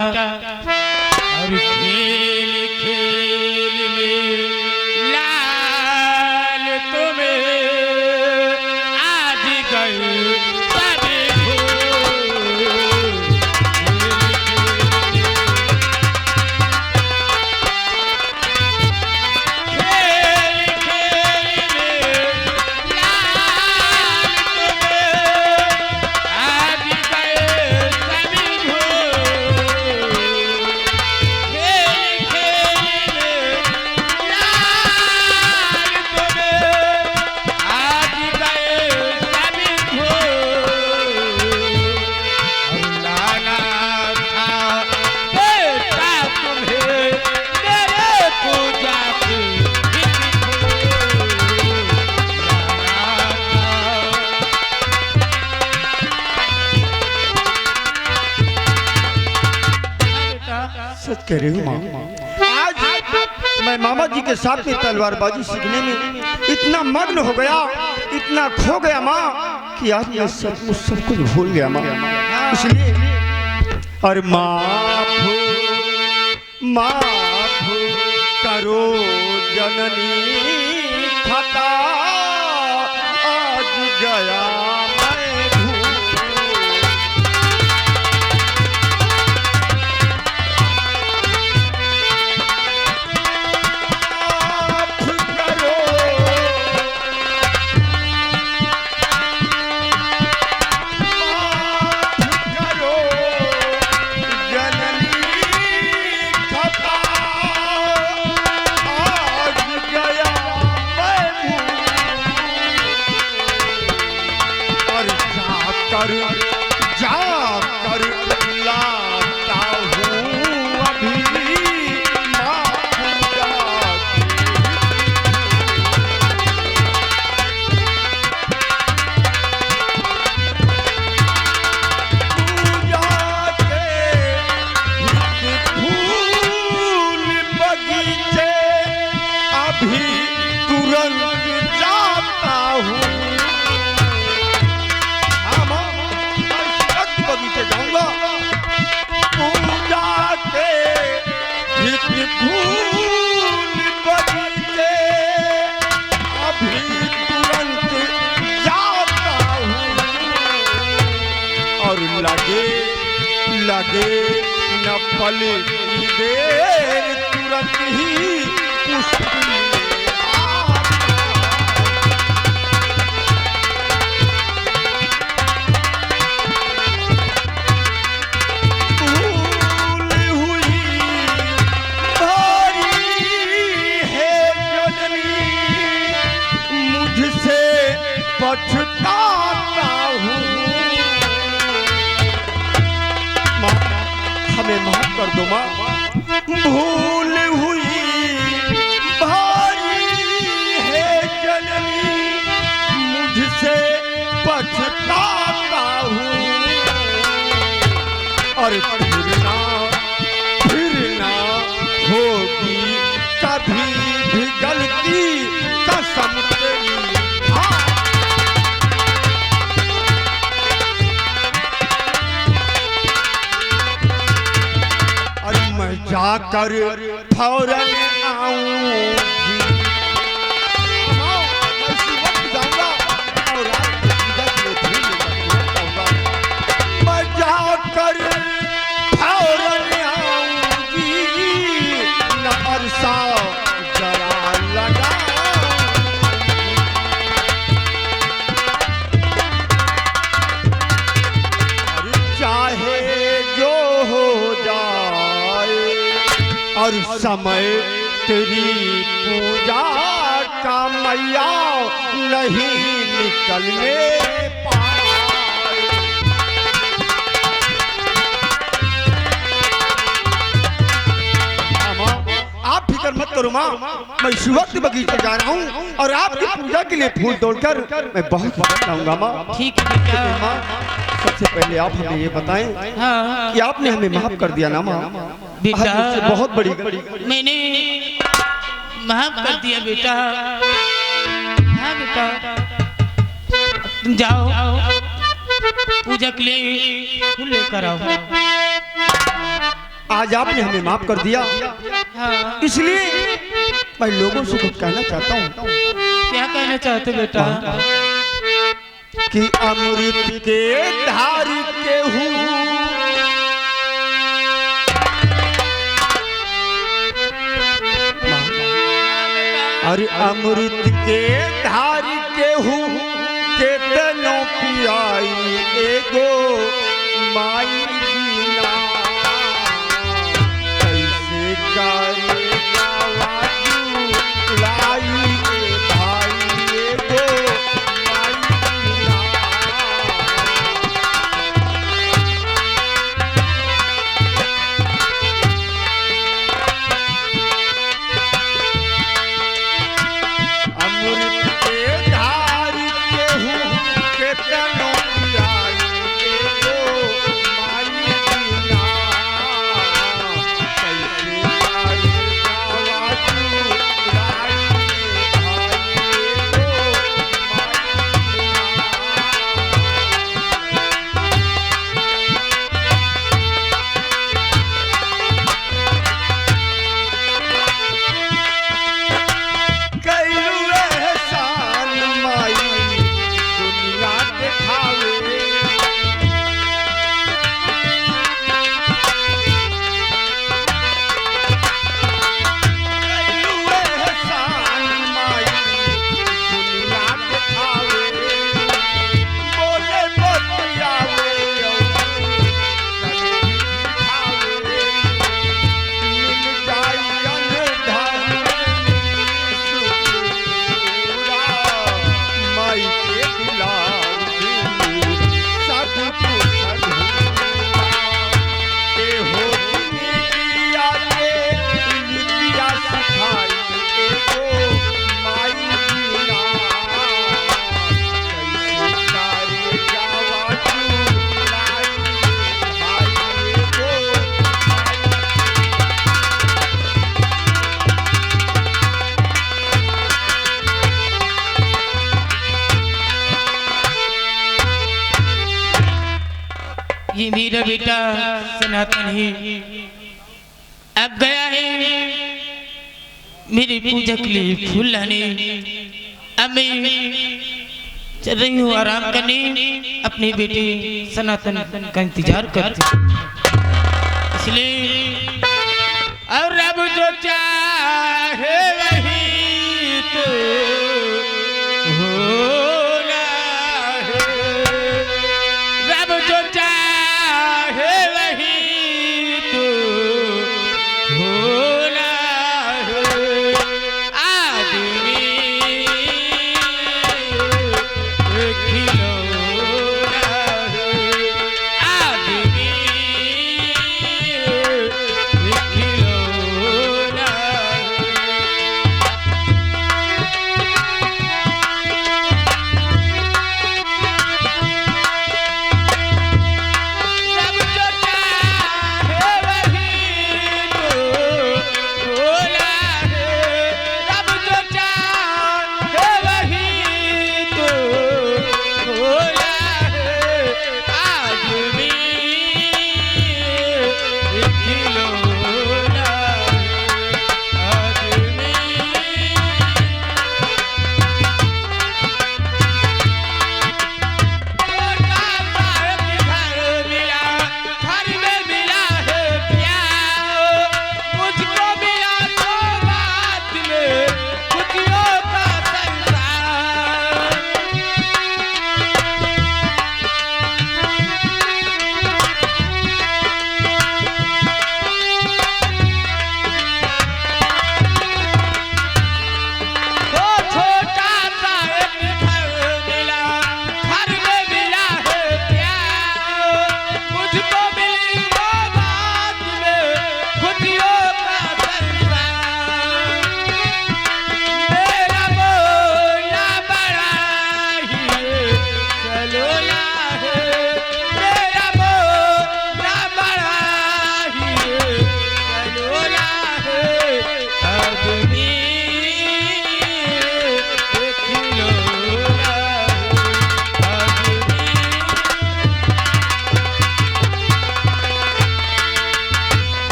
और खेल खेल में लाल तुम्हें आज गए तभी सच कह रही हूँ माँ। आज मैं मामा जी के साथ में तलवारबाजी सीखने में इतना मग्न हो गया, इतना खो गया माँ कि आज मैं सचमुच सब कुछ भूल गया माँ। इसलिए और माफ करो जननी खता आज गया जाकर लाता हूँ अभी फूल बगीचे अभी तुरंत जाता हूँ। जाऊंगा पूजा के फूल बगीचे अभी तुरंत जाता हूँ और लगे न पले देर तुरंत ही पछताता हूँ। माँ हमें माफ कर दो माँ, भूल हुई भारी है जननी मुझसे पछताता हूँ। और फिरना होगी कभी भी गलती कसम तेरी। जाकर फौरन आऊंगी, उसी वक्त जाऊंगा और मैं जाकर फौरन आऊंगी न अरसा जरा लगा। चाहे जो हो जाए और समय तेरी पूजा का मैया नहीं निकलने पाए। आप फिक्र मत करो माँ, मैं इस वक्त बगीचे जा रहा हूँ और आपकी पूजा के लिए फूल तोड़कर मैं बहुत वक्त लाऊंगा माँ। ठीक है बेटा। माँ सबसे पहले आप हमें ये बताएं कि आपने हमें माफ कर दिया ना माँ? बेटा बहुत बड़ी मैंने माफ कर दिया बेटा। हाँ बेटा तुम जाओ पूजा के लिए फूल लेकर आओ। आज आपने हमें माफ कर दिया, हाँ। इसलिए मैं लोगों से कुछ कहना चाहता हूँ क्या कहना चाहते बेटा? कि अमृत के धार के हूँ अरे अमृत के धार के हूँ केतनो पियाई एगो माई बिना कैसे करे आवाज़ लाई ए भाई एगो माई बिना। अमृत के धार के हूँ केतनो पियाई एगो माई बिना कैसे करे आवाज़ लाई ए भाई एगो कैलू एहसान माई दुनिया देखावे कैलू एहसान माई दुनिया देखावे बोले बतियावे खावे मिल जाई अनधान माई के दुलार सब कुछ के हो दुनिया के विद्या सिखाई एगो माई बिना कैसे करे जावा चुलाई भाई एगो ये मेरा बेटा सनातन ही अब गया है मेरी पूजा के लिए फूल लाने। अब मैं चल रही हूँ आराम करने, अपनी बेटी सनातन का इंतजार करती हूँ। इसलिए और अब जो चाहे वही तो होना है, रब जो चाहे वही तो होना है। आदमी खिलौना है, आदमी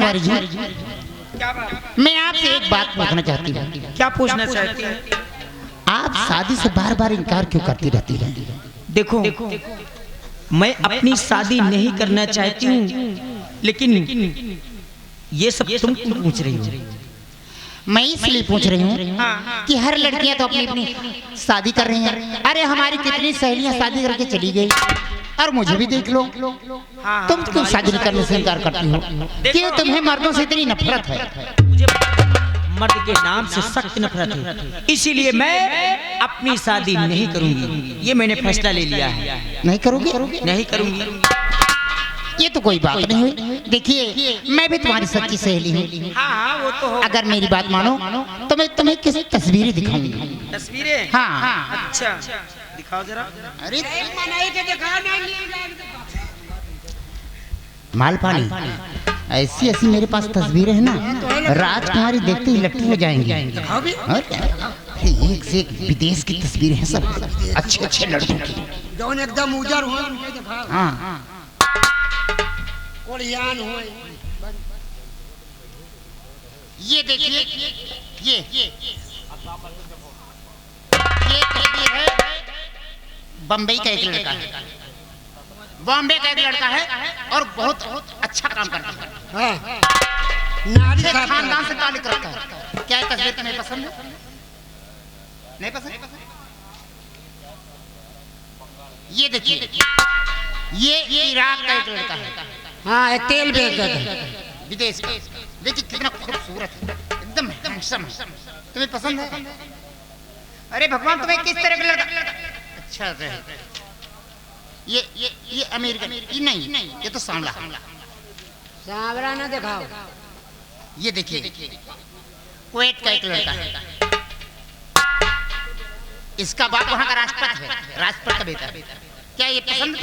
राजकुमारी जी, क्या बात? मैं आपसे एक बात पूछना चाहती हूँ। क्या पूछना चाहती है? आप शादी से बार बार इनकार क्यों करती रहती हैं? देखो, मैं अपनी शादी नहीं करना चाहती हूँ, लेकिन ये सब तुम क्यों पूछ रही हो? मैं इसलिए पूछ रही हूँ कि हर लड़कियां तो अपनी अपनी शादी कर रही हैं। अरे हमारी कितनी सहेलियां शादी करके चली गई, और मुझे भी देख लो। तुम क्यों शादी करने से इनकार करती हो? क्यों तुम्हें मर्दों से इतनी नफरत है? मुझे मर्द के नाम से सख्त नफरत है, इसीलिए मैं अपनी शादी नहीं करूंगी। ये मैंने फैसला ले लिया है। नहीं करोगे? नहीं करूंगी। ये तो कोई बात नहीं हुई। देखिए, मैं भी तुम्हारी सच्ची सहेली हूँ। हाँ, वो तो हो। अगर मेरी बात मानो तो मैं तुम्हें किसी तस्वीरें दिखाऊंगी। तस्वीरें? हाँ। अच्छा, दिखाओ जरा। अरे मालपानी, ऐसी ऐसी मेरे पास तस्वीरें हैं ना, राजकुमारी देखते ही लट्टू हो जाएंगी। और क्या? एक से एक विदेश की तस्वीरें हैं, सब अच्छे अच्छे लड़कों की, जौन एकदम उजर हो उनके दिखाओ। हाँ। कोरियान हो। ये देखिए, ये तस्वीर है बम्बई का एक लड़का है। बॉम्बे का एक लड़का है और बहुत अच्छा काम करता है। नारी खानदान से ताल्लुक रखता है। क्या ये तस्वीर तुम्हें पसंद है? नहीं पसंद? ये देखिए, ये इराक का एक लड़का है। हाँ, तेल बेच देता विदेश का। देखिए कितना खूबसूरत है, एकदम हैंडसम है। तुम्हें पसंद है? अरे भगवान, तुम्हें किस तरह का लड़का अच्छा है? ये अमेरिकन, ये नहीं, ये तो सांवला। सांवला ना दिखाओ। ये देखिए, कुवैत का एक लड़का है। इसका बाप वहाँ का राष्ट्रपति है, राष्ट्रपति का बेटा। क्या ये पसंद?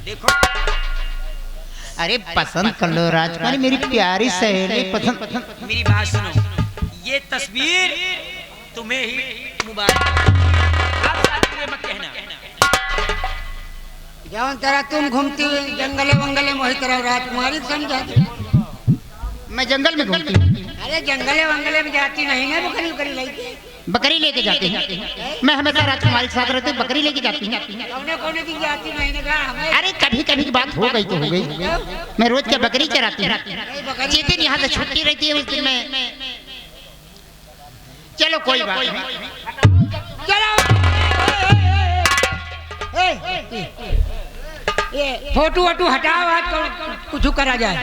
देखो, अरे पसंद कर लो राजकुमारी, मेरी प्यारी सहेली। पसंद। मेरी बात सुनो, ये तस्वीर तुम्हें ही मुबारक। आप शादी में मत कहना। जौन तरह तुम घूमती हुई जंगले वंगले में, वही तरह राजकुमारी समझा। मैं जंगल में घूमती हूँ। अरे जंगले वंगले में जाती नहीं है, बकरी बकरी लेके। बकरी लेके जाती हूँ। मैं हमेशा राजकुमारी के साथ रहते बकरी लेके जाती हूँ। कौने कौने दिन जाती नहीं ने कहा हमें। अरे कभी कभी की बात हो गई तो हो गई। मैं रोज क्या बकरी चराती हूँ। जिस दिन यहाँ से छुट्टी रहती है उस दिन मैं। चलो कोई बात नहीं। ये फोटो वोटो हटाओ, आज कुछ करा जाए।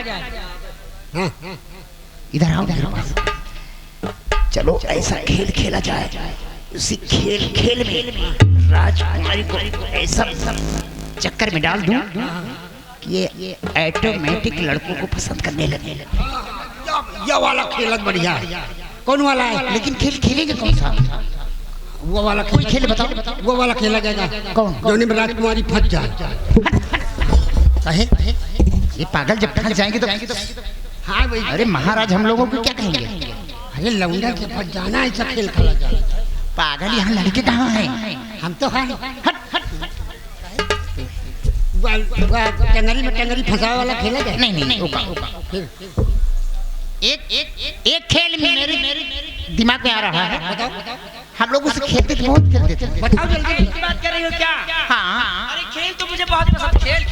इधर आओ मेरे पास। चलो ऐसा खेल खेला जाए, उसी खेल में राजकुमारी को ऐसा चक्कर में डाल दूं कि ये ऑटोमेटिक लड़कों को पसंद करने लगे। ये वाला खेल बढ़िया है। कौन वाला है? लेकिन खेल खेलेंगे कौन सा? वो वाला कोई खेल बताओ। वो वाला खेला जाएगा। कौन? जोनी में राजकुमारी फंस जाए। ये पागल जब फंस जाएंगे तो हाँ भाई। अरे महाराज, हम लोगों को क्या कहेंगे? अरे लौंडा के फंस जाना, ऐसा खेल खेला जाए। पागल, यहाँ लड़के कहाँ हैं? हम तो हैं। टंगरी में टंगरी फंसा वाला खेला जाए। नहीं, एक खेल में मेरे दिमाग में आ रहा है। बताओ। हम लोग उसे खेलते थे, बहुत खेलते थे। बताओ जल्दी। बात कर रही हो क्या? हाँ। अरे खेल तो मुझे बहुत पसंद। खेल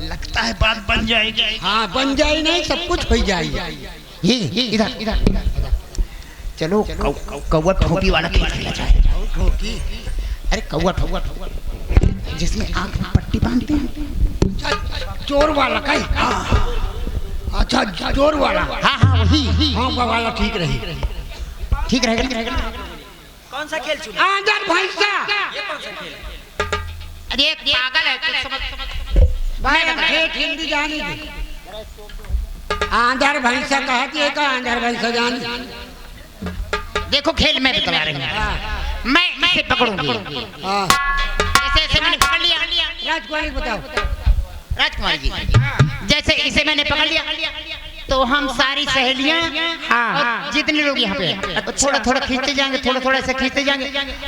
लगता है बात बन जाएगी। हाँ, बन जाए नहीं, सब कुछ हो जाएगी। ये इधर चलो, कौवा ठोपी वाला खेल खेला जाए। अरे कौवा जिसमें आंख में पट्टी बांधते हैं। चोर वाला का? अच्छा, चोर वाला। हाँ वही। हाँ, वो वाला ठीक रही। ठीक रहेगा। कौन सा खेल चुना? आंधर भैंसा। ये कौन सा खेल? अरे एक पागल है, कुछ समझ भाई हिंदी जानी थी। आंधर भैंसा कहती है का? आंधर भैंसा जानी। देखो खेल मैं बता रही हूँ। मैं इसे पकड़ूंगी। ऐसे मैंने पकड़ लिया। राजकुमारी बताओ। राजकुमारी जी, जैसे इसे मैंने पकड़ लिया तो हम सारी सहेलियां और जितने लोग यहाँ पे थोड़ा थोड़ा खींचते जाएंगे, थोड़ा थोड़ा ऐसे खींचते जाएंगे,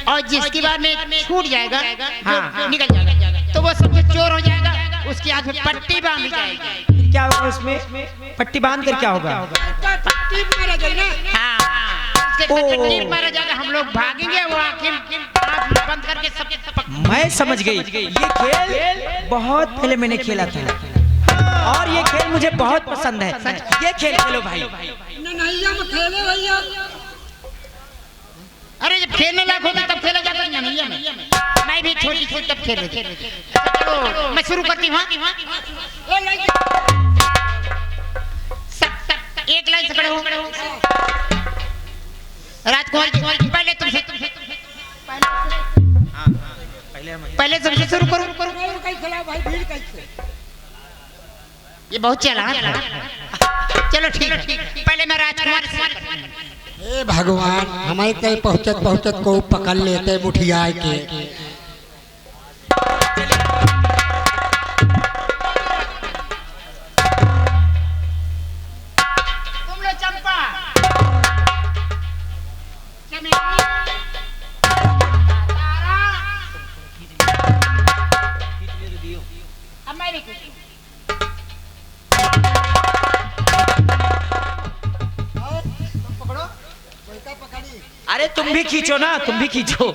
और जिसकी बार में छूट जाएगा निकल जाएगा। तो वो सब चोर हो जाएगा, उसके हाथ में पट्टी बांधी जाएगी। क्या होगा उसमें? पट्टी बांध कर क्या होगा? पट्टी मारा जाएगा। हाँ, उसके पट्टी मारा जाएगा, हम लोग भागेंगे, वो आखिर आँख बंद करके सब। मैं समझ गई। ये खेल बहुत पहले मैंने खेला था और ये खेल मुझे बहुत पसंद है। ये खेल खेलो भाई। नैया में खेले भैया। अरे जब खेलने लायक होता तब खेला जाता है नैया में। मैं भी छोटी छोटी तब खेल रही थी। चलो मैं शुरू करती हूँ। एक लाइन से खड़े हो। राजकुमार जी पहले तुमसे पहले तुमसे शुरू करो। ये बहुत चला। चलो ठीक है, पहले मैं राजकुमार से। हे भगवान, हमारे कहीं पहुंचत पहुंचत को पकड़ लेते मुठिया के। तुम लो चंपा, अब मैं भी अरे तुम भी खींचो ना, तुम भी खींचो।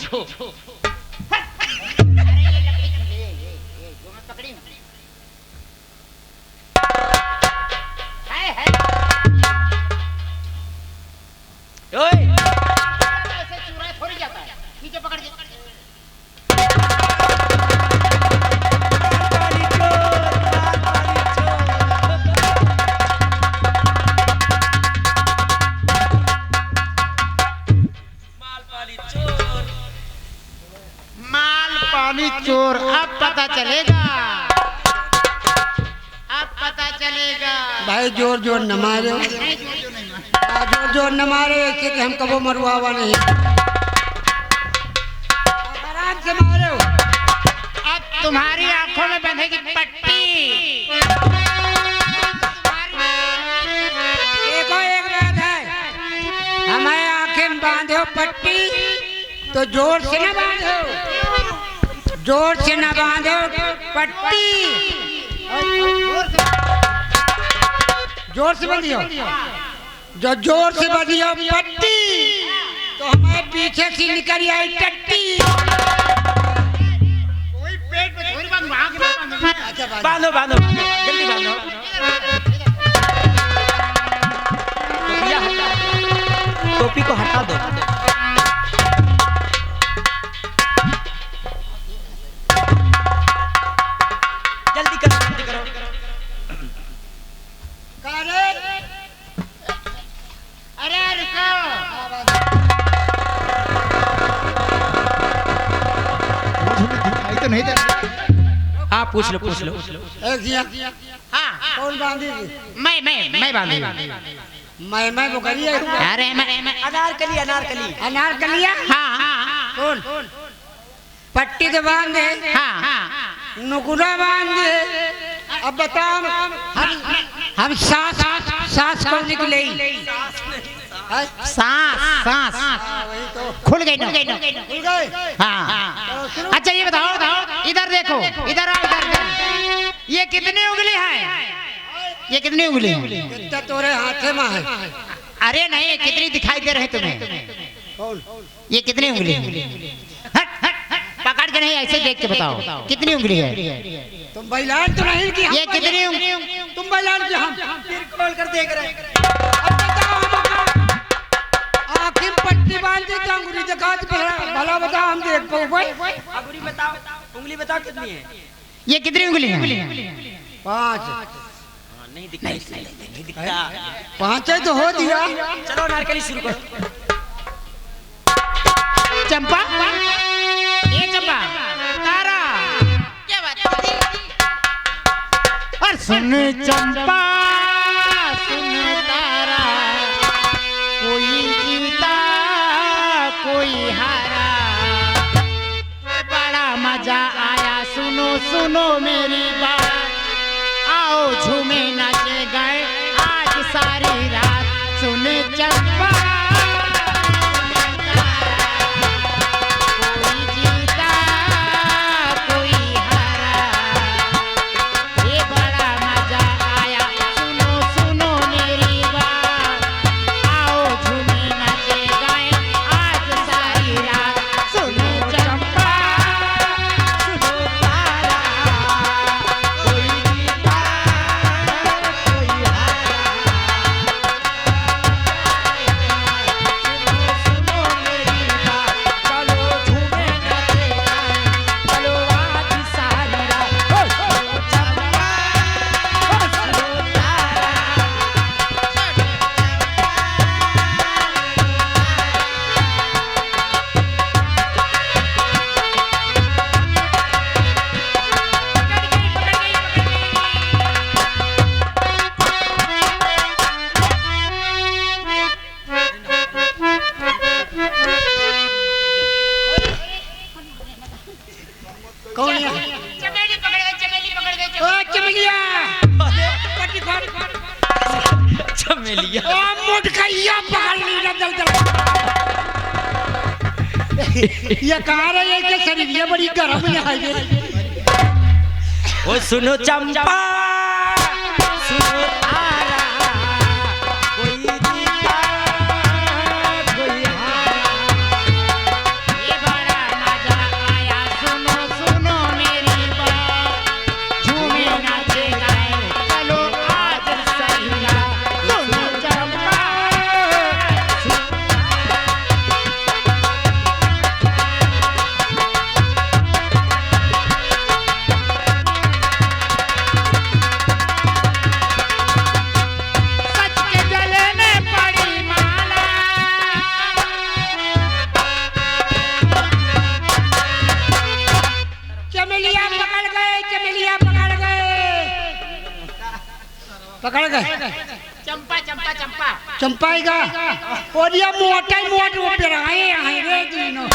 चोर, अब पता चलेगा, अब पता चलेगा। भाई जोर जोर न मारे, जोर जोर न मारे, ऐसे कि हम कबो मरुआवा नहीं। आराम से मारो। अब तुम्हारी आंखों में बंधेगी पट्टी। देखो एक बात है, हमारे आंखें में बांधो पट्टी तो जोर से न बांधो, जोर से न बांधो पट्टी, जोर से बंधियो। जो जोर से बंधियो पट्टी तो हमारे पीछे से निकल आई टट्टी। कोई पेट में थोड़ी बात वहां के बांधो बांधो जल्दी बांधो। टोपी को हटा दो। जल्दी करो जल्दी करो। अरे रुको, दिखाई तो नहीं दे। हाँ पूछ लो पूछ लो। हाँ कौन बांधी थी? मैं बांधूंगा। मैं वो करी है। अरे मैं अनारकली अनारकली अनारकलिया। हाँ कौन? पट्टी तो बांध दे, हाँ नुकुरा बांध दे। अब बताओ हम सांस सांस कब निकले? सांस खुल गई ना। खुल गए। हाँ अच्छा ये बताओ, इधर देखो, इधर आओ, इधर। ये कितनी उंगली है? ये कितनी उंगली है? कितना तोरे हाथे में है? अरे नहीं, कितनी दिखाई दे रहे तुम्हें? कौन? ये कितनी उंगली है? पकड़ के नहीं, ऐसे देख के बताओ कितनी उंगली है? तुम बैलान तो नहीं की? ये कितनी उंगली? तुम बैलान की? हम फिर खोल कर देख रहे हैं। अब बताओ आखिर पट्टी बांध दे तो अंगुली दिखा दे, भला बताओ हम देख पाओ। अंगुली बताओ, उंगली बताओ कितनी है? ये कितनी उंगली है? 5। नहीं दिखता, नहीं दिखता। 5 तो हो दिया। चलो अनारकली शुरू करो। चंपा, ये चंपा, तारा, क्या बात है? और सुन चंपा, सुन तारा, कोई जीता कोई हारा, बड़ा मजा आया, सुनो सुनो मेरी बात, आओ झूमे नाचे गए आज सारी रात। सुन चंपा, कोई जीता कोई हारा, या पकड़ ली ना जल जल ये कहा रहे है कि शरीर ये बड़ी गर्म है ओ सुनो चंपा सुनो तारा कोई जीता कोई हारा ये बड़ा मजा आया सुनो सुनो मेरी बात झूमे नाचे गाए चलो आज सैया सुनो चंपा सच के गले में पड़ी माला चमेलिया पकड़ गए चमेलिया पकड़ गए पकड़ गए चंपा चंपा चंपा चंपाई का और ये मोटा मोट वो पिराए हैं रे जीनो